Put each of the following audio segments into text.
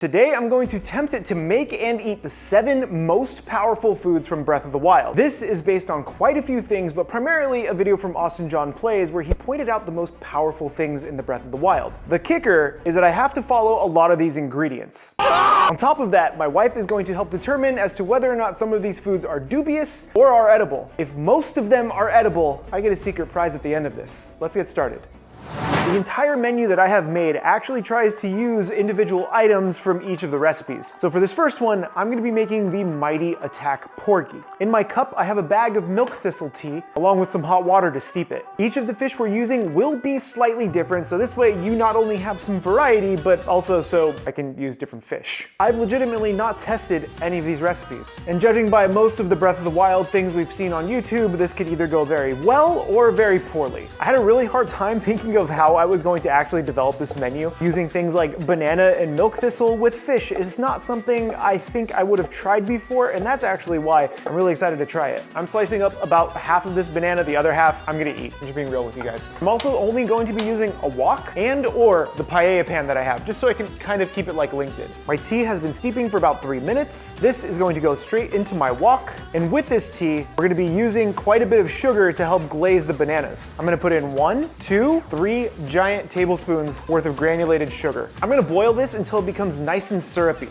Today, I'm going to tempt it to make and eat the 7 most powerful foods from Breath of the Wild. This is based on quite a few things, but primarily a video from Austin John Plays where he pointed out the most powerful things in the Breath of the Wild. The kicker is that I have to follow a lot of these ingredients. On top of that, my wife is going to help determine as to whether or not some of these foods are dubious or are edible. If most of them are edible, I get a secret prize at the end of this. Let's get started. The entire menu that I have made actually tries to use individual items from each of the recipes. So for this first one, I'm going to be making the Mighty Attack Porgy. In my cup, I have a bag of milk thistle tea, along with some hot water to steep it. Each of the fish we're using will be slightly different, so this way you not only have some variety, but also so I can use different fish. I've legitimately not tested any of these recipes, and judging by most of the Breath of the Wild things we've seen on YouTube, this could either go very well or very poorly. I had a really hard time thinking of how I was going to actually develop this menu. Using things like banana and milk thistle with fish is not something I think I would have tried before, and that's actually why I'm really excited to try it. I'm slicing up about half of this banana, the other half I'm gonna eat. I'm just being real with you guys. I'm also only going to be using a wok and or the paella pan that I have, just so I can kind of keep it like Link did. My tea has been steeping for about 3 minutes. This is going to go straight into my wok, and with this tea, we're gonna be using quite a bit of sugar to help glaze the bananas. I'm gonna put in 1, 2, 3 giant tablespoons worth of granulated sugar. I'm gonna boil this until it becomes nice and syrupy.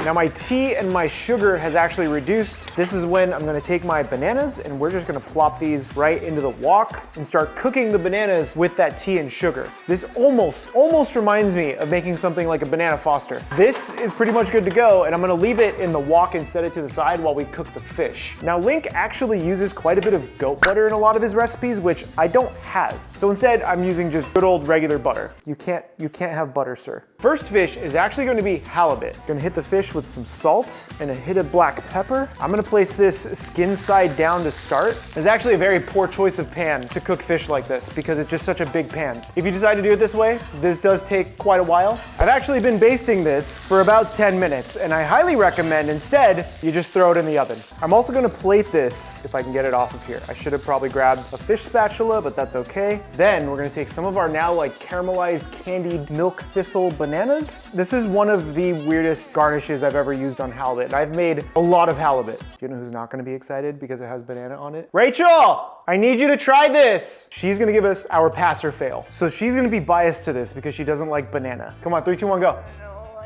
Now my tea and my sugar has actually reduced. This is when I'm gonna take my bananas and we're just gonna plop these right into the wok and start cooking the bananas with that tea and sugar. This almost reminds me of making something like a banana foster. This is pretty much good to go, and I'm gonna leave it in the wok and set it to the side while we cook the fish. Now Link actually uses quite a bit of goat butter in a lot of his recipes, which I don't have. So instead I'm using just good old regular butter. You can't have butter, sir. First fish is actually going to be halibut. Gonna hit the fish with some salt and a hit of black pepper. I'm gonna place this skin side down to start. It's actually a very poor choice of pan to cook fish like this because it's just such a big pan. If you decide to do it this way, this does take quite a while. I've actually been basting this for about 10 minutes, and I highly recommend instead you just throw it in the oven. I'm also gonna plate this if I can get it off of here. I should have probably grabbed a fish spatula, but that's okay. Then we're gonna take some of our now like caramelized candied milk thistle bananas. This is one of the weirdest garnishes I've ever used on halibut. I've made a lot of halibut. Do you know who's not gonna be excited because it has banana on it? Rachel, I need you to try this. She's gonna give us our pass or fail. So she's gonna be biased to this because she doesn't like banana. Come on, 3, 2, 1, go.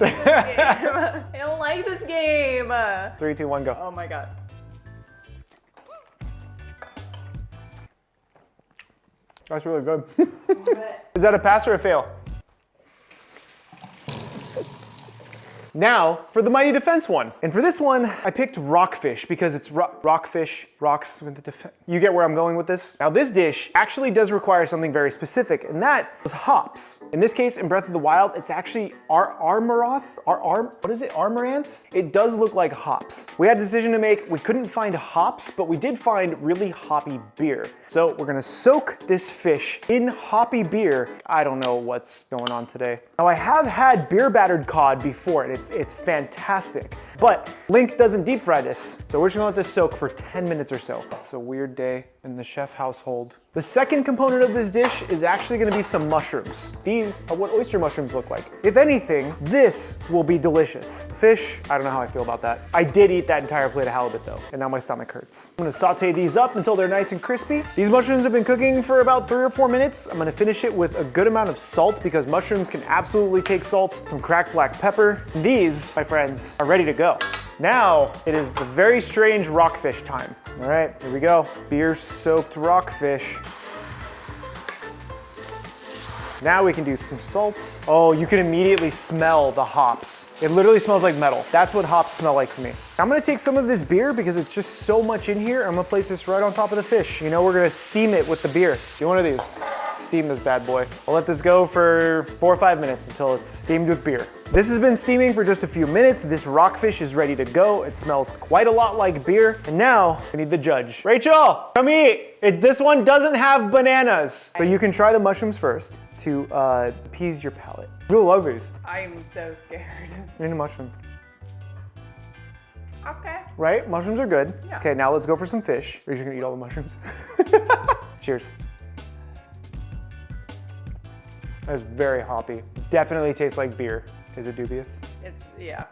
I don't like this game. 3, 2, 1, go. Oh my God. That's really good. Is that a pass or a fail? Now, for the Mighty Defense one. And for this one, I picked Rockfish because it's rockfish, rocks with the defense. You get where I'm going with this? Now this dish actually does require something very specific, and that was hops. In this case, in Breath of the Wild, it's actually Amaranth? What is it, Amaranth? It does look like hops. We had a decision to make. We couldn't find hops, but we did find really hoppy beer. So we're gonna soak this fish in hoppy beer. I don't know what's going on today. Now I have had beer battered cod before, and it's fantastic. But Link doesn't deep fry this, so we're just gonna let this soak for 10 minutes or so. It's a weird day in the chef household. The second component of this dish is actually gonna be some mushrooms. These are what oyster mushrooms look like. If anything, this will be delicious. Fish, I don't know how I feel about that. I did eat that entire plate of halibut though, and now my stomach hurts. I'm gonna saute these up until they're nice and crispy. These mushrooms have been cooking for about 3 or 4 minutes. I'm gonna finish it with a good amount of salt because mushrooms can absolutely take salt, some cracked black pepper. And these, my friends, are ready to go. Now, it is the very strange rockfish time. All right, here we go. Beer-soaked rockfish. Now we can do some salt. Oh, you can immediately smell the hops. It literally smells like metal. That's what hops smell like to me. I'm gonna take some of this beer because it's just so much in here. I'm gonna place this right on top of the fish. You know, we're gonna steam it with the beer. Do one of these. Steam this bad boy. I'll let this go for 4 or 5 minutes until it's steamed with beer. This has been steaming for just a few minutes. This rockfish is ready to go. It smells quite a lot like beer. And now we need the judge. Rachel, come eat. This one doesn't have bananas. So you can try the mushrooms first to appease your palate. You'll love these. I'm so scared. Eat a mushroom. Okay. Right? Mushrooms are good. Yeah. Okay, now let's go for some fish. Are you just gonna eat all the mushrooms? Cheers. That is very hoppy. Definitely tastes like beer. Is it dubious? It's, yeah.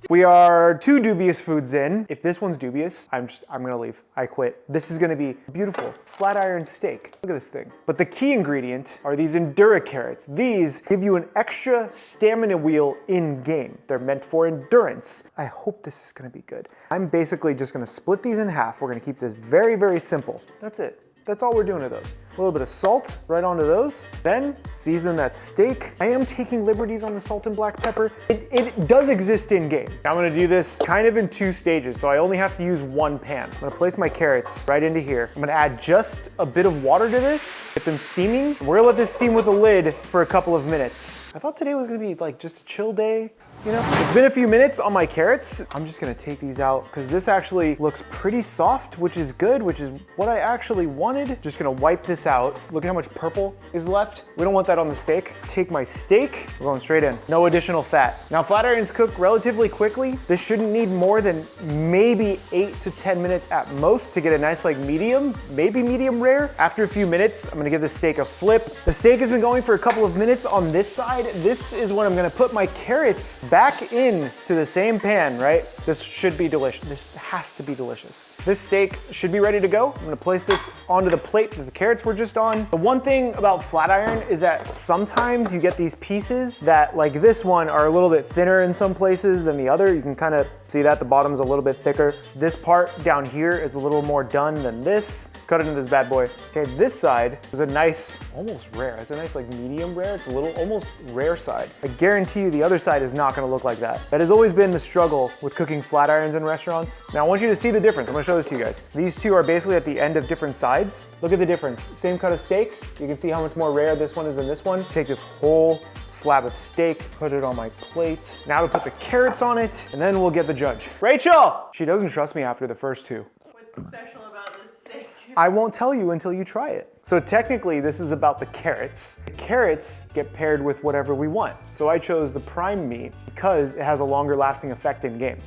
We are 2 dubious foods in. If this one's dubious, I'm gonna leave. I quit. This is gonna be beautiful. Flat iron steak. Look at this thing. But the key ingredient are these Endura carrots. These give you an extra stamina wheel in game. They're meant for endurance. I hope this is gonna be good. I'm basically just gonna split these in half. We're gonna keep this very, very simple. That's it. That's all we're doing to those. A little bit of salt right onto those. Then season that steak. I am taking liberties on the salt and black pepper. It does exist in game. I'm gonna do this kind of in 2 stages, so I only have to use 1 pan. I'm gonna place my carrots right into here. I'm gonna add just a bit of water to this, get them steaming. We're gonna let this steam with a lid for a couple of minutes. I thought today was gonna be like just a chill day, you know? It's been a few minutes on my carrots. I'm just gonna take these out because this actually looks pretty soft, which is good, which is what I actually wanted. Just gonna wipe this out. Look at how much purple is left. We don't want that on the steak. Take my steak, we're going straight in. No additional fat. Now flat irons cook relatively quickly. This shouldn't need more than maybe 8 to 10 minutes at most to get a nice like medium, maybe medium rare. After a few minutes, I'm gonna give the steak a flip. The steak has been going for a couple of minutes on this side. This is when I'm gonna put my carrots back in to the same pan, right? This should be delicious. This has to be delicious. This steak should be ready to go. I'm gonna place this onto the plate that the carrots were just on. The one thing about flat iron is that sometimes you get these pieces that, like this one, are a little bit thinner in some places than the other. You can kind of see that the bottom's a little bit thicker. This part down here is a little more done than this. Let's cut it into this bad boy. Okay, this side is a nice, almost rare. It's a nice like medium rare. It's a little almost rare side. I guarantee you the other side is not gonna look like that. That has always been the struggle with cooking flat irons in restaurants. Now I want you to see the difference. I'm gonna show this to you guys. These two are basically at the end of different sides. Look at the difference. Same cut of steak. You can see how much more rare this one is than this one. Take this whole slab of steak, put it on my plate. Now we put the carrots on it, and then we'll get the judge. Rachel! She doesn't trust me after the first 2. What's special about this steak? I won't tell you until you try it. So technically this is about the carrots. The carrots get paired with whatever we want. So I chose the prime meat because it has a longer lasting effect in game.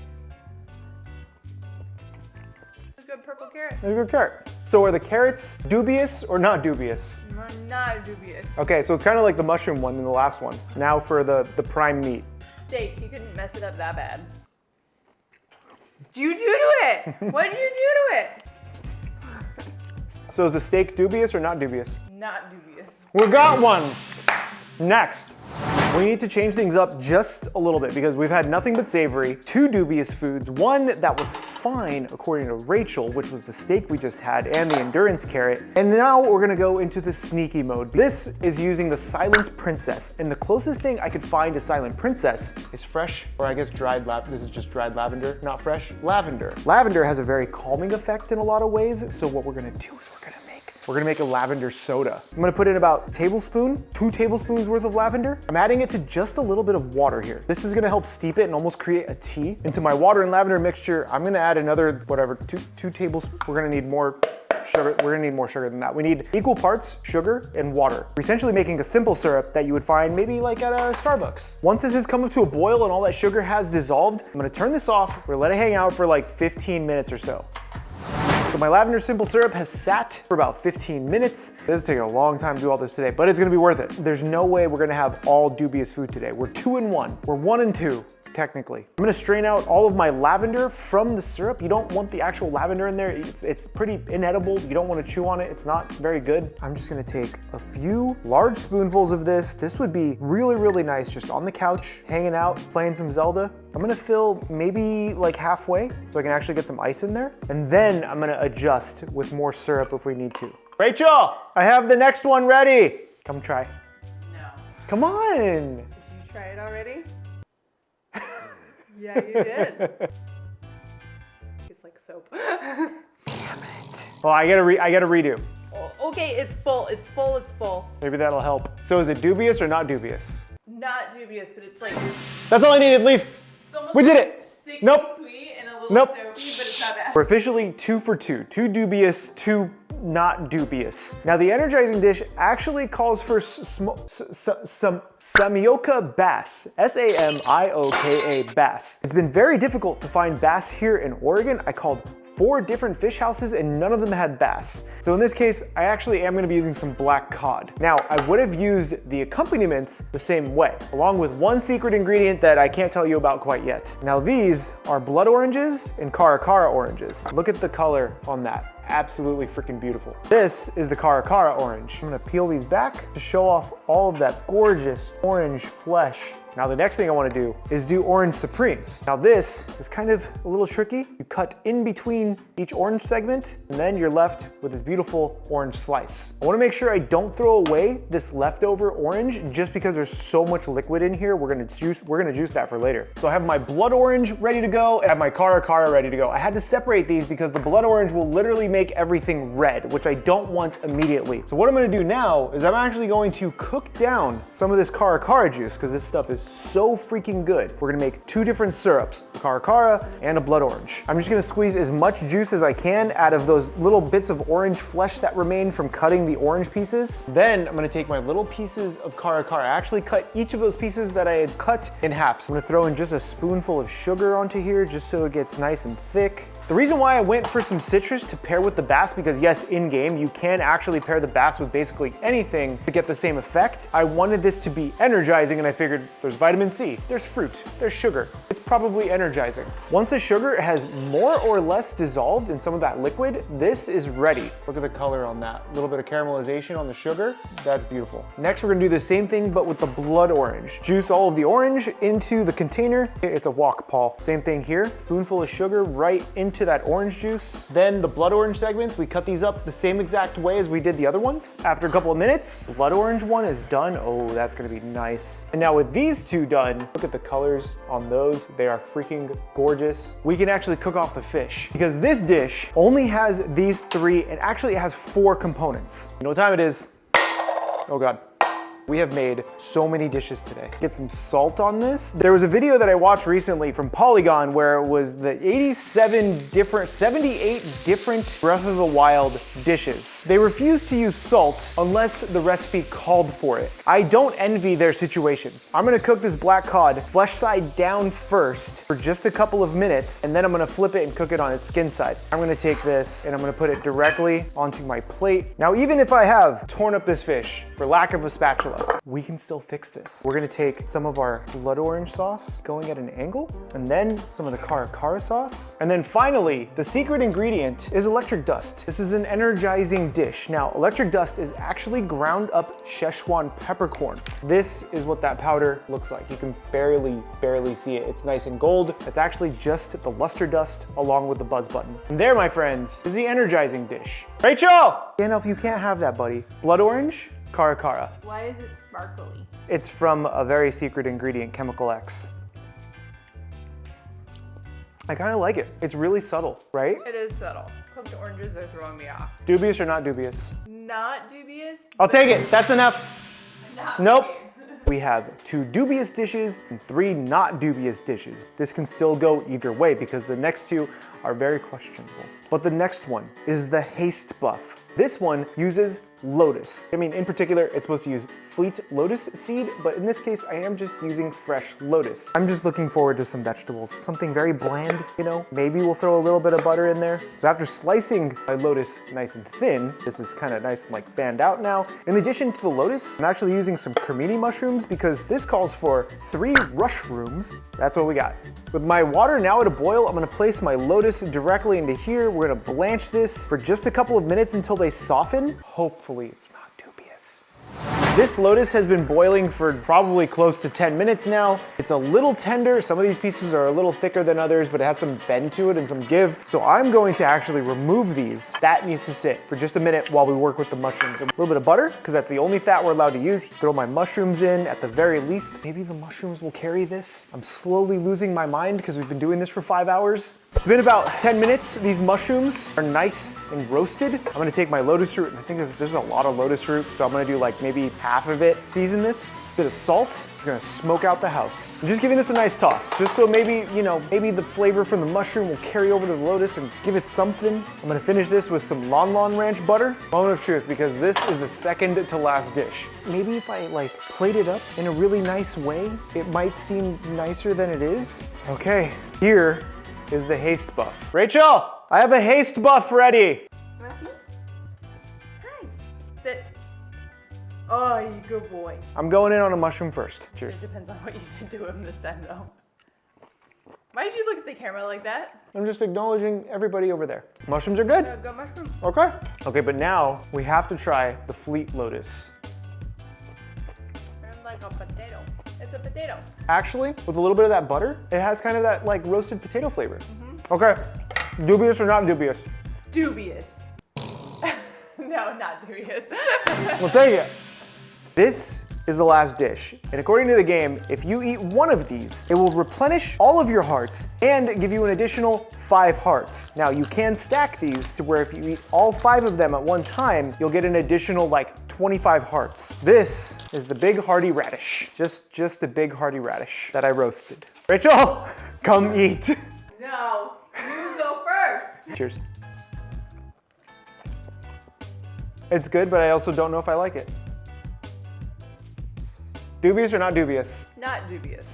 A good purple carrot. A good carrot. So are the carrots dubious or not dubious? Not dubious. Okay, so it's kind of like the mushroom one in the last one. Now for the prime meat. Steak, you couldn't mess it up that bad. What'd you do to it? What did you do to it? So is the steak dubious or not dubious? Not dubious. We got one. Next. We need to change things up just a little bit because we've had nothing but savory, 2 dubious foods, one that was fine according to Rachel, which was the steak we just had and the endurance carrot. And now we're gonna go into the sneaky mode. This is using the Silent Princess. And the closest thing I could find to Silent Princess is fresh, or I guess dried this is just dried lavender, not fresh, lavender. Lavender has a very calming effect in a lot of ways. So what we're gonna do is we're gonna make a lavender soda. I'm gonna put in about a tablespoon, 2 tablespoons worth of lavender. I'm adding it to just a little bit of water here. This is gonna help steep it and almost create a tea. Into my water and lavender mixture, I'm gonna add another, whatever, two tablespoons. We're gonna need more sugar. We're gonna need more sugar than that. We need equal parts sugar and water. We're essentially making a simple syrup that you would find maybe like at a Starbucks. Once this has come up to a boil and all that sugar has dissolved, I'm gonna turn this off. We're gonna let it hang out for like 15 minutes or so. So my lavender simple syrup has sat for about 15 minutes. It does take a long time to do all this today, but it's gonna be worth it. There's no way we're gonna have all dubious food today. We're 2 in 1. We're 1 in 2. Technically. I'm gonna strain out all of my lavender from the syrup. You don't want the actual lavender in there. It's pretty inedible. You don't want to chew on it. It's not very good. I'm just gonna take a few large spoonfuls of this. This would be really, really nice just on the couch, hanging out, playing some Zelda. I'm gonna fill maybe like halfway so I can actually get some ice in there. And then I'm gonna adjust with more syrup if we need to. Rachel, I have the next one ready. Come try. No. Come on. Did you try it already? Yeah, you did. Tastes like soap. Damn it. Well, I gotta redo. Oh, okay, it's full, it's full, it's full. Maybe that'll help. So is it dubious or not dubious? Not dubious, but it's like... That's all I needed, leave. We did it. Sick Nope. and sweet and a little Nope. soapy, but it's not bad. We're officially 2 for 2. 2 dubious, 2 not dubious. Now the energizing dish actually calls for Samioka bass, S-A-M-I-O-K-A bass. It's been very difficult to find bass here in Oregon. I called 4 different fish houses and none of them had bass. So in this case, I actually am gonna be using some black cod. Now, I would have used the accompaniments the same way, along with one secret ingredient that I can't tell you about quite yet. Now these are blood oranges and cara cara oranges. Look at the color on that. Absolutely freaking beautiful. This is the cara cara orange. I'm gonna peel these back to show off all of that gorgeous orange flesh. Now the next thing I wanna do is do orange supremes. Now this is kind of a little tricky. You cut in between each orange segment and then you're left with this beautiful orange slice. I wanna make sure I don't throw away this leftover orange just because there's so much liquid in here. We're gonna juice that for later. So I have my blood orange ready to go and I have my cara cara ready to go. I had to separate these because the blood orange will literally make everything red, which I don't want immediately. So what I'm gonna do now is I'm actually going to cook down some of this cara cara juice because this stuff is so freaking good. We're gonna make 2 different syrups, a cara cara and a blood orange. I'm just gonna squeeze as much juice as I can out of those little bits of orange flesh that remain from cutting the orange pieces. Then I'm gonna take my little pieces of cara cara. I actually cut each of those pieces that I had cut in half. So I'm gonna throw in just a spoonful of sugar onto here just so it gets nice and thick. The reason why I went for some citrus to pair with the bass, because yes, in game, you can actually pair the bass with basically anything to get the same effect. I wanted this to be energizing and I figured there's vitamin C, there's fruit, there's sugar. It's probably energizing. Once the sugar has more or less dissolved in some of that liquid, this is ready. Look at the color on that. A little bit of caramelization on the sugar. That's beautiful. Next, we're gonna do the same thing, but with the blood orange. Juice all of the orange into the container. It's a wok, Paul. Same thing here. Spoonful of sugar right into that orange juice. Then the blood orange segments, we cut these up the same exact way as we did the other ones. After a couple of minutes, the blood orange one is done. Oh, that's gonna be nice. And now with these 2 done, look at the colors on those. They are freaking gorgeous. We can actually cook off the fish because this dish only has these 3 and actually it has 4 components. You know what time it is? Oh God. We have made so many dishes today. Get some salt on this. There was a video that I watched recently from Polygon where it was the 78 different Breath of the Wild dishes. They refused to use salt unless the recipe called for it. I don't envy their situation. I'm gonna cook this black cod flesh side down first for just a couple of minutes, and then I'm gonna flip it and cook it on its skin side. I'm gonna take this and I'm gonna put it directly onto my plate. Now, even if I have torn up this fish for lack of a spatula, we can still fix this. We're gonna take some of our blood orange sauce going at an angle, and then some of the cara cara sauce. And then finally, the secret ingredient is electric dust. This is an energizing dish. Now, electric dust is actually ground up Szechuan peppercorn. This is what that powder looks like. You can barely see it. It's nice and gold. It's actually just the luster dust along with the buzz button. And there, my friends, is the energizing dish. Rachel! Gandalf, you can't have that, buddy. Blood orange, cara cara. Why is it sparkly? It's from a very secret ingredient, Chemical X. I kind of like it. It's really subtle, right? It is subtle. Cooked oranges are throwing me off. Dubious or not dubious? Not dubious. I'll take it. That's enough. Not Nope. me. We have 2 dubious dishes and 3 not dubious dishes. This can still go either way because the next 2 are very questionable. But the next one is the haste buff. This one uses lotus. I mean, in particular, it's supposed to use fleet lotus seed, but in this case, I am just using fresh lotus. I'm just looking forward to some vegetables, something very bland, you know? Maybe we'll throw a little bit of butter in there. So after slicing my lotus nice and thin, this is kind of nice and like fanned out now. In addition to the lotus, I'm actually using some cremini mushrooms because this calls for 3 rushrooms. That's what we got. With my water now at a boil, I'm gonna place my lotus directly into here. We're gonna blanch this for just a couple of minutes until they soften. Hopefully it's not dubious. This lotus has been boiling for probably close to 10 minutes now. It's a little tender. Some of these pieces are a little thicker than others, but it has some bend to it and some give. So I'm going to actually remove these. That needs to sit for just a minute while we work with the mushrooms. A little bit of butter, because that's the only fat we're allowed to use. Throw my mushrooms in at the very least. Maybe the mushrooms will carry this. I'm slowly losing my mind because we've been doing this for 5 hours. It's been about 10 minutes. These mushrooms are nice and roasted. I'm gonna take my lotus root, and I think this is a lot of lotus root, so I'm gonna do like maybe half of it. Season this, bit of salt. It's gonna smoke out the house. I'm just giving this a nice toss, just so maybe, you know, maybe the flavor from the mushroom will carry over to the lotus and give it something. I'm gonna finish this with some Lon Lon Ranch butter. Moment of truth, because this is the second to last dish. Maybe if I like plate it up in a really nice way, it might seem nicer than it is. Okay, here is the haste buff. Rachel, I have a haste buff ready. You wanna see? Hi. Sit. Oh, you good boy. I'm going in on a mushroom first. It Cheers. depends on what you did to him this time, though. Why did you look at the camera like that? I'm just acknowledging everybody over there. Mushrooms are good. Go mushroom. Okay. Okay, but now we have to try the Fleet Lotus. It's like a potato. It's a potato. Actually, with a little bit of that butter, it has kind of that like roasted potato flavor. Okay, dubious or not dubious? Dubious. No, not dubious. We'll take it. This is the last dish, and according to the game, if you eat one of these, it will replenish all of your hearts and give you an additional 5 hearts. Now, you can stack these to where if you eat all 5 of them at one time, you'll get an additional like 25 hearts. This is the big hearty radish. Just a big hearty radish that I roasted. Rachel, come eat. No, you go first. Cheers. It's good, but I also don't know if I like it. Dubious or not dubious? Not dubious.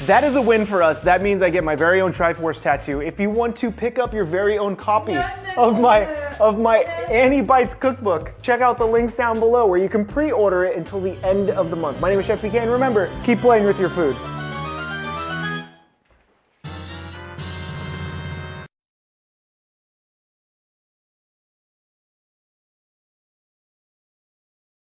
That is a win for us. That means I get my very own Triforce tattoo. If you want to pick up your very own copy of my Annie Bites cookbook, check out the links down below where you can pre-order it until the end of the month. My name is Chef PK, and remember, keep playing with your food.